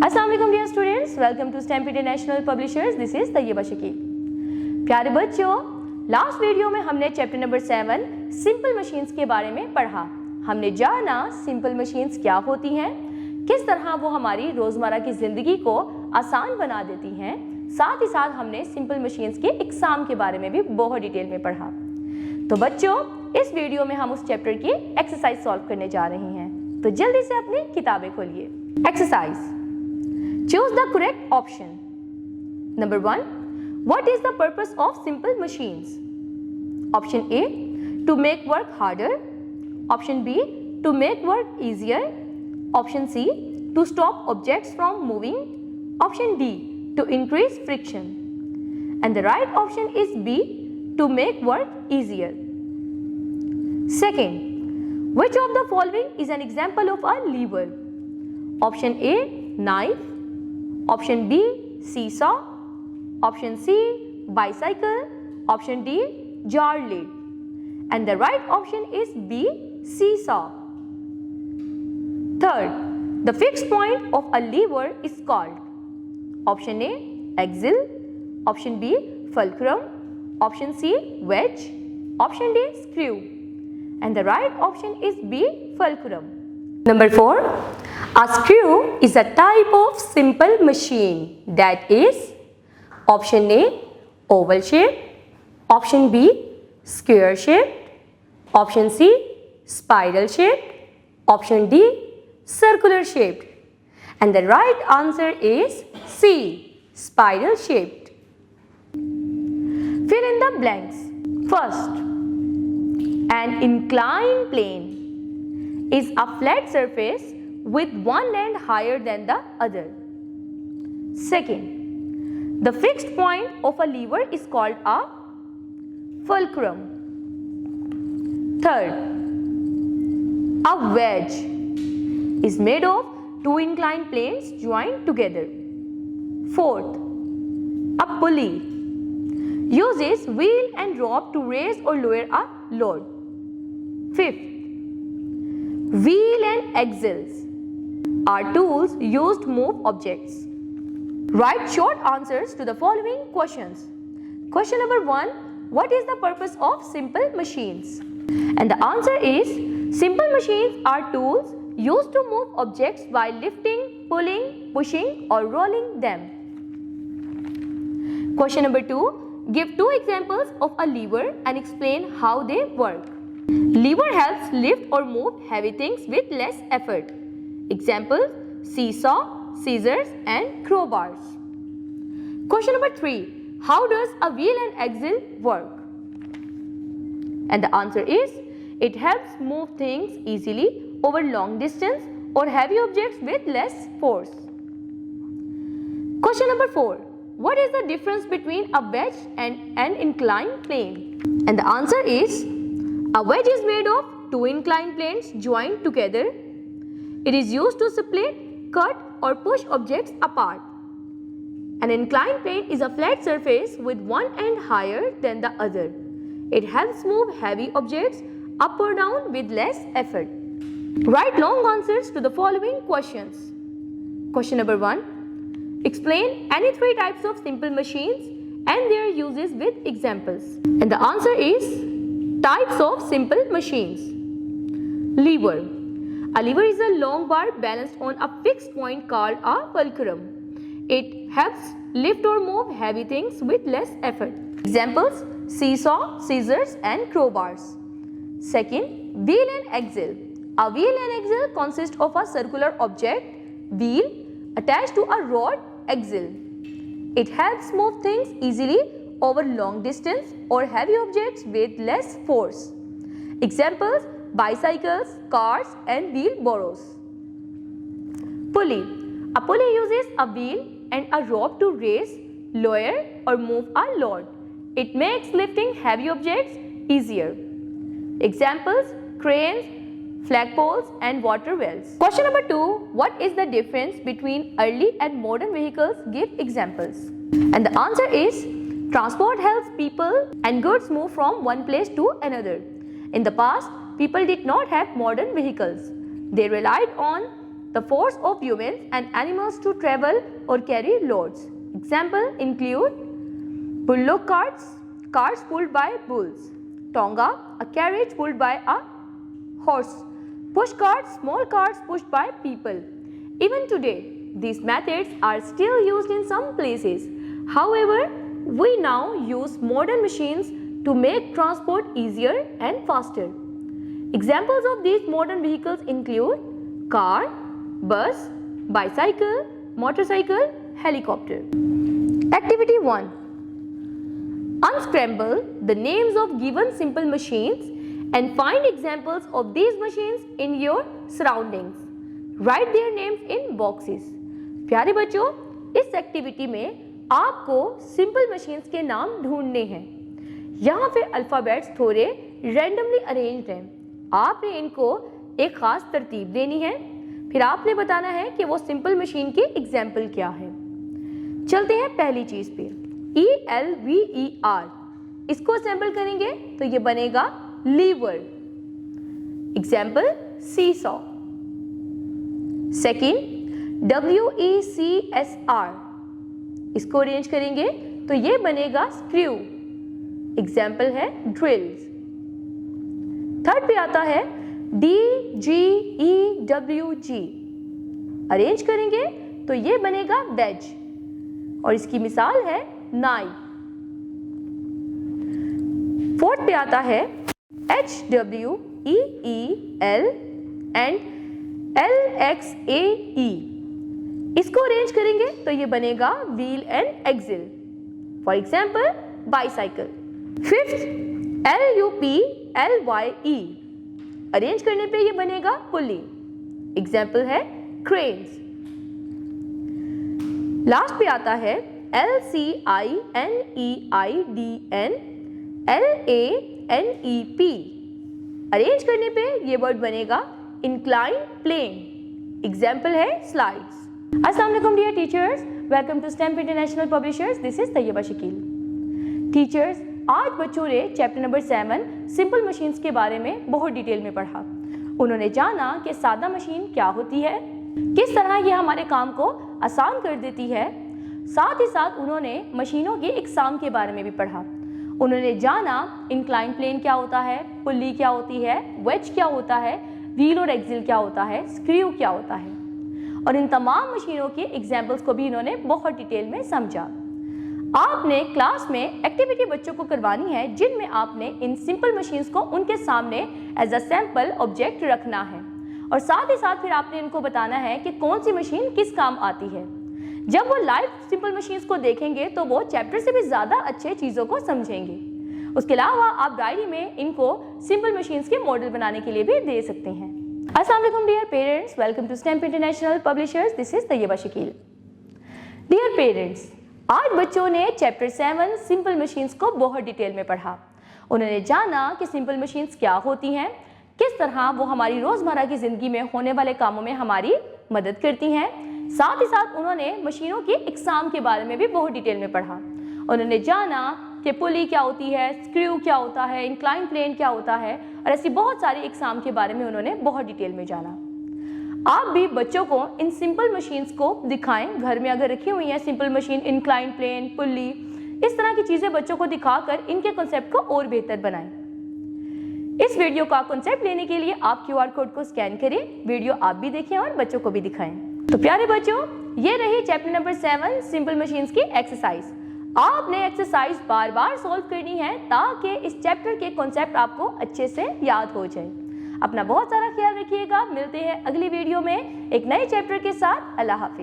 अस्सलाम वालेकुम dear students, welcome to Stamp International Publishers. This is Tayyaba Shakeel. प्यारे बच्चों, लास्ट वीडियो में हमने चैप्टर नंबर 7 सिंपल मशीन्स के बारे में पढ़ा। हमने जाना सिंपल मशीन्स क्या होती हैं, किस तरह वो हमारी रोज़मर्रा की ज़िंदगी को आसान बना देती हैं। साथ ही साथ हमने सिंपल मशीन्स के एग्जाम के बारे में भी बहुत डिटेल में पढ़ा। तो बच्चों, इस वीडियो में हम उस चैप्टर की एक्सरसाइज सॉल्व करने जा रहे हैं, तो जल्दी से अपनी किताबें खोलिए। Exercise, choose the correct option. Number 1, what is the purpose of simple machines? Option A, to make work harder. Option B, to make work easier. Option C, to stop objects from moving. Option D, to increase friction. And the right option is B, to make work easier. Second, which of the following is an example of a lever? Option A, knife. Option B, seesaw. Option C, bicycle. Option D, jar lid. And the right option is B, seesaw. Third, the fixed point of a lever is called option A, axle. Option B, fulcrum. Option C, wedge. Option D, screw. And the right option is B, fulcrum. Number 4, a screw is a type of simple machine that is option A, oval shape. Option B, square shape. Option C, spiral shape. Option D, circular shaped. And the right answer is C, spiral shaped. Fill in the blanks. First, an inclined plane is a flat surface with one end higher than the other. Second, the fixed point of a lever is called a fulcrum. Third, a wedge is made of two inclined planes joined together. Fourth, a pulley uses wheel and rope to raise or lower a load. Fifth, wheel and axles are tools used to move objects. Write short answers to the following questions. Question number 1, what is the purpose of simple machines? And the answer is, simple machines are tools used to move objects while lifting, pulling, pushing or rolling them. Question number 2, give two examples of a lever and explain how they work. Lever helps lift or move heavy things with less effort. Examples, seesaw, scissors and crowbars. Question number 3, how does a wheel and axle work? And the answer is, it helps move things easily over long distance or heavy objects with less force. Question number 4, what is the difference between a wedge and an inclined plane? And the answer is, a wedge is made of two inclined planes joined together. It is used to split, cut or push objects apart. An inclined plane is a flat surface with one end higher than the other. It helps move heavy objects up or down with less effort. Write long answers to the following questions. Question number 1, explain any three types of simple machines and their uses with examples. And the answer is, types of simple machines. Lever. A lever is a long bar balanced on a fixed point called a fulcrum. It helps lift or move heavy things with less effort. Examples, seesaw, scissors and crowbars. Second, wheel and axle. A wheel and axle consist of a circular object, wheel, attached to a rod, axle. It helps move things easily over long distance or heavy objects with less force. Examples, bicycles, cars and wheelbarrows. Pulley. A pulley uses a wheel and a rope to raise, lower or move a load. It makes lifting heavy objects easier. Examples, cranes, flagpoles and water wells. Question number 2, what is the difference between early and modern vehicles? Give examples. And the answer is, transport helps people and goods move from one place to another. In the past, people did not have modern vehicles. They relied on the force of humans and animals to travel or carry loads. Example include bullock carts, carts pulled by bulls. Tonga, a carriage pulled by a horse. Push carts, small carts pushed by people. Even today, these methods are still used in some places. However, we now use modern machines to make transport easier and faster. Examples of these modern vehicles include car, bus, bicycle, motorcycle, helicopter. Activity 1. Unscramble the names of given simple machines and find examples of these machines in your surroundings. Write their names in boxes. प्यारे बच्चों, इस activity में आपको simple machines के नाम ढूंढने हैं। यहाँ पे अल्फ़ाबेट्स थोड़े रैंडमली अरेंज्ड हैं। आपने इनको एक खास तरतीब देनी है, फिर आपने बताना है कि वो सिंपल मशीन की एग्जाम्पल क्या है। चलते हैं पहली चीज पे, ELVER। इसको असेंबल करेंगे तो ये बनेगा lever. Example seesaw. Second WECSR। इसको अरेंज करेंगे तो ये बनेगा स्क्रू। एग्जाम्पल है ड्रिल्स। थर्ड पे आता है DGEWG। अरेंज करेंगे तो ये बनेगा वेज और इसकी मिसाल है नाइफ। फोर्थ पे आता है HWEEL एंड LXAE। इसको अरेंज करेंगे तो ये बनेगा wheel and axle. For example bicycle. Fifth LUPLYE। Arrange करने पे ये बनेगा पुली। एग्जाम्पल है क्रेन्स। लास्ट पे आता है LCINEIDN LANEP। अरेंज करने पे ये वर्ड बनेगा इंक्लाइन प्लेन। एग्जाम्पल है स्लाइड्स। अस्सलाम वालेकुम dear teachers, welcome to Stamp International Publishers. This is Tayyaba Shakeel. Teachers, आज बच्चों ने चैप्टर नंबर 7 सिंपल मशीन्स के बारे में बहुत डिटेल में पढ़ा। उन्होंने जाना कि सादा मशीन क्या होती है, किस तरह ये हमारे काम को आसान कर देती है। साथ ही साथ उन्होंने मशीनों की इकसाम के बारे में भी पढ़ा। उन्होंने जाना इंक्लाइन प्लेन क्या होता है, पुल्ली क्या होती है, वेज क्या होता है, व्हील और एक्सिल क्या होता है, स्क्रू क्या होता है, और इन तमाम मशीनों के एग्जाम्पल्स को भी इन्होंने बहुत डिटेल में समझा। आपने क्लास में एक्टिविटी बच्चों को करवानी है जिनमें आपने इन सिंपल मशीन्स को उनके सामने एज अ सैम्पल ऑब्जेक्ट रखना है और साथ ही साथ फिर आपने इनको बताना है कि कौन सी मशीन किस काम आती है। जब वो लाइव सिंपल मशीन्स को देखेंगे तो वो चैप्टर से भी ज़्यादा अच्छे चीज़ों को समझेंगे। उसके अलावा आप डायरी में इनको सिंपल मशीन्स के मॉडल बनाने के लिए भी दे सकते हैं। अस्सलाम वालेकुम dear parents, welcome to Stamp International Publishers. This is Tayyaba Shakeel. Dear parents, आज बच्चों ने चैप्टर 7 सिंपल मशीन्स को बहुत डिटेल में पढ़ा। उन्होंने जाना कि सिंपल मशीन्स क्या होती हैं, किस तरह वो हमारी रोज़मर्रा की ज़िंदगी में होने वाले कामों में हमारी मदद करती हैं। साथ ही साथ उन्होंने मशीनों की इकसाम के बारे में भी बहुत डिटेल में पढ़ा। उन्होंने जाना कि पुली क्या होती है, स्क्रू क्या होता है, इंक्लाइन प्लेन क्या होता है, और ऐसी बहुत सारी इकसाम के बारे में उन्होंने बहुत डिटेल में जाना। आप भी बच्चों को इन सिंपल मशीन्स को दिखाएं। घर में अगर रखी हुई है सिंपल मशीन, इंक्लाइन प्लेन, पुली, इस तरह की चीज़ें बच्चों को दिखाकर इनके कॉन्सेप्ट को और बेहतर बनाएं। इस वीडियो का कॉन्सेप्ट लेने के लिए आप QR कोड को स्कैन करें, वीडियो आप भी देखें और बच्चों को भी दिखाएं। तो प्यारे बच्चों, ये रही चैप्टर नंबर 7 सिंपल मशीन्स की एक्सरसाइज। आपने एक्सरसाइज बार बार सॉल्व करनी है ताकि इस चैप्टर के कॉन्सेप्ट आपको अच्छे से याद हो जाए। अपना बहुत सारा ख्याल रखिएगा। मिलते हैं अगली वीडियो में एक नए चैप्टर के साथ। अल्लाह हाफिज।